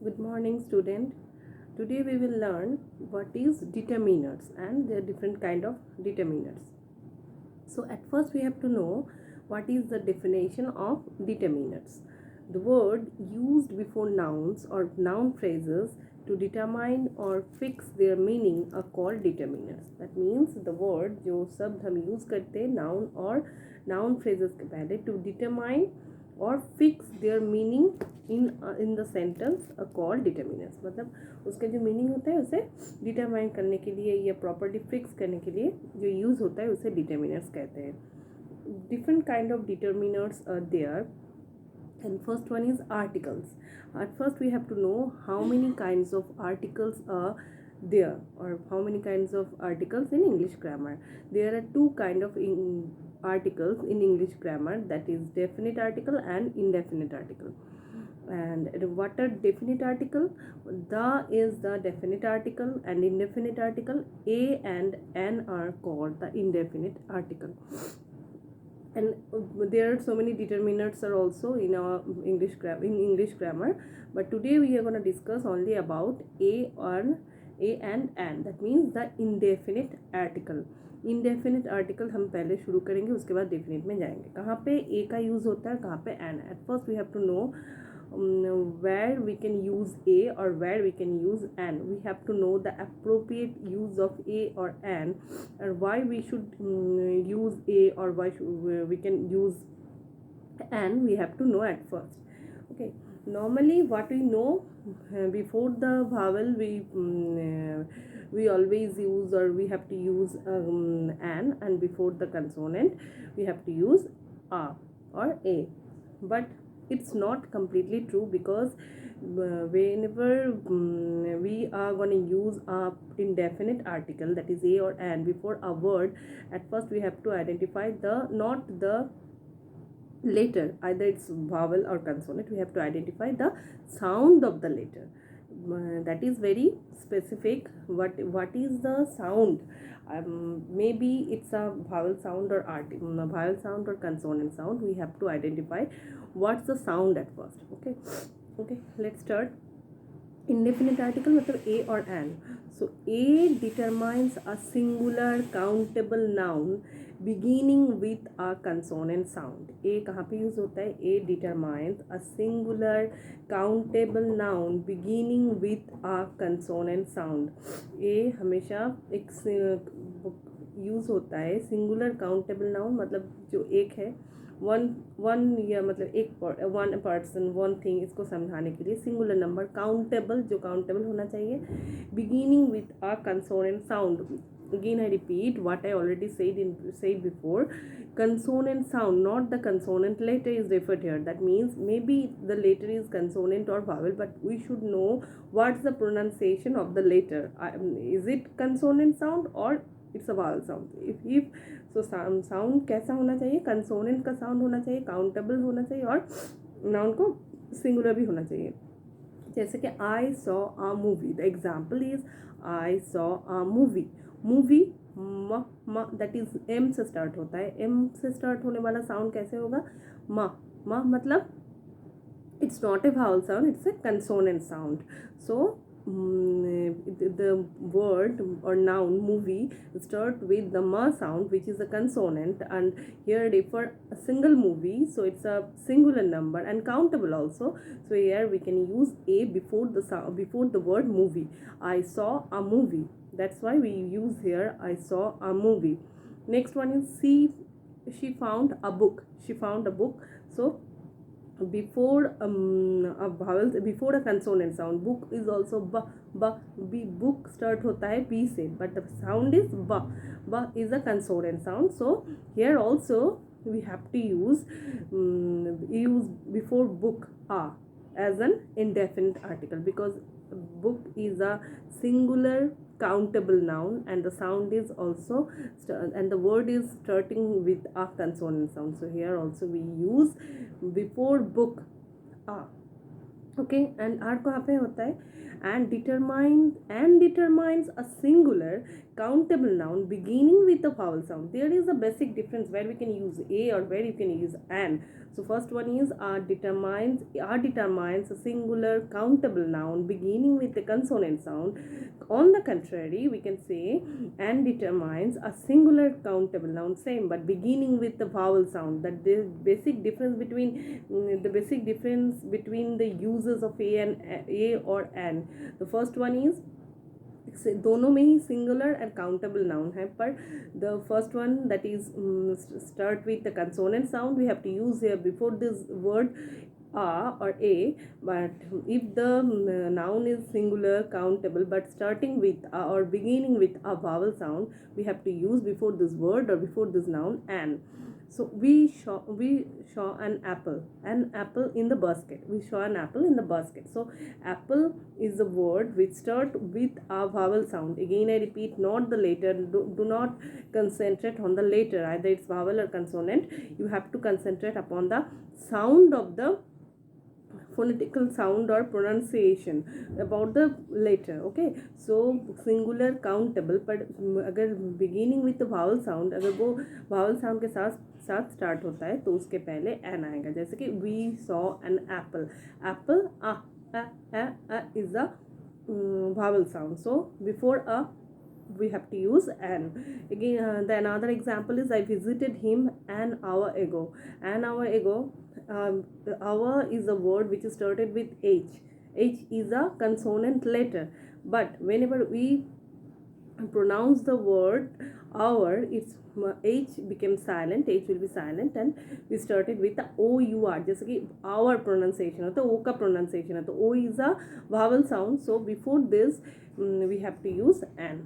Good morning, student. Today we will learn what is determiners and there are different kind of determiners. So at first we have to know what is the definition of determiners. The word used before nouns or noun phrases to determine or fix their meaning are called determiners. That means the word जो शब्द हम use करते हैं noun और noun phrases के पहले to determine और fix there meaning in the sentence called determinants. मतलब उसका जो मीनिंग होता है उसे डिटरमाइन करने के लिए या प्रॉपर्टी फिक्स करने के लिए जो यूज़ होता है उसे डिटर्मिनेंट्स कहते हैं. Different kind of determinants are there. And first one is articles. At first we have to know how many kinds of articles are there or how many kinds of articles in English grammar. There are two kind of articles in English grammar, that is definite article and indefinite article. And what are definite article? The is the definite article and indefinite article. A and N are called the indefinite article. And there are so many determinants are also in our English grammar, but today we are going to discuss only about A and N. That means the indefinite article. Indefinite article हम पहले शुरू करेंगे, उसके बाद definite में जाएंगे. कहाँ पे ए का यूज़ होता है, कहाँ पे N. At first we have to know where we can use A or where we can use N. We have to know the appropriate use of A or N, and why we should use A or why we can use N. We have to know at first. Okay. Normally, what we know before the vowel we always use, or we have to use N, and before the consonant we have to use A or A. But it's not completely true, because whenever we are going to use a indefinite article, that is A or N, before a word, at first we have to identify not the letter, either it's vowel or consonant. We have to identify the sound of the letter. That is very specific. What is the sound? Maybe it's a vowel sound or vowel sound or consonant sound. We have to identify what's the sound at first. Okay, let's start. Indefinite article मतलब A or N. So A determines a singular countable noun beginning with a consonant sound. A कहाँ पे use होता है? A determines a singular countable noun beginning with a consonant sound. A हमेशा एक use होता है singular countable noun, मतलब जो एक है वन या मतलब एक वन पर्सन वन थिंग, इसको समझाने के लिए सिंगुलर नंबर काउंटेबल, जो काउंटेबल होना चाहिए, beginning with a consonant sound. Again I repeat what I already said before. Consonant sound, not the consonant letter is referred here. That means maybe the letter is consonant or vowel, but we should know what's the pronunciation of the letter. Is it consonant sound or it's a vowel sound? If so sound कैसा होना चाहिए? Consonant का sound होना चाहिए, countable होना चाहिए, और noun को सिंगुलर भी होना चाहिए. जैसे कि I saw a movie. The example is I saw a movie. Movie that is M से स्टार्ट होता है. एम से स्टार्ट होने वाला साउंड कैसे होगा? म मतलब it's not a vowel sound, it's a consonant sound. So the word or noun movie start with the ma sound, which is a consonant, and here refer a single movie, so it's a singular number and countable also. So here we can use A before the sound, before the word movie. I saw a movie. That's why we use here I saw a movie. Next one is she found a book. She found a book. So before a vowel, before a consonant sound, book is also b. Book start hota hai b se, but the sound is ba. Ba is a consonant sound. So here also we have to use before book a as an indefinite article, because book is a singular countable noun, and the sound is also and the word is starting with a consonant sound. So here also we use before book a. Okay, and R कहाँ पे होता है? and determines a singular countable noun beginning with a vowel sound. There is a basic difference where we can use a or where you can use an. So first one is determines a singular countable noun beginning with a consonant sound. On the contrary, we can say and determines a singular countable noun, same but beginning with the vowel sound. That the basic difference between the uses of a or an. The first one is दोनों में ही singular and countable noun है, पर the first one that is start with the consonant sound we have to use here before this word or a, but if the noun is singular countable but starting with or beginning with a vowel sound, we have to use before this word or before this noun an. So we saw an apple in the basket. We saw an apple in the basket. So apple is a word which start with a vowel sound. Again I repeat, not the letter. Do not concentrate on the letter, either it's vowel or consonant. You have to concentrate upon the sound of the phonetical sound or pronunciation about the letter. Okay, so singular countable, but अगर beginning with the vowel sound, अगर वो vowel sound के साथ start होता है तो उसके पहले एन आएगा. जैसे कि we saw an apple. Apple is a vowel sound, so before a we have to use an. Again the another example is I visited him an hour ago. An hour ago, hour is a word which is started with h. H is a consonant letter, but whenever we pronounce the word hour, its h becomes silent. H will be silent and we started with the our. जैसे कि our pronunciation होता है, o का pronunciation है, तो o is a vowel sound, so before this we have to use an.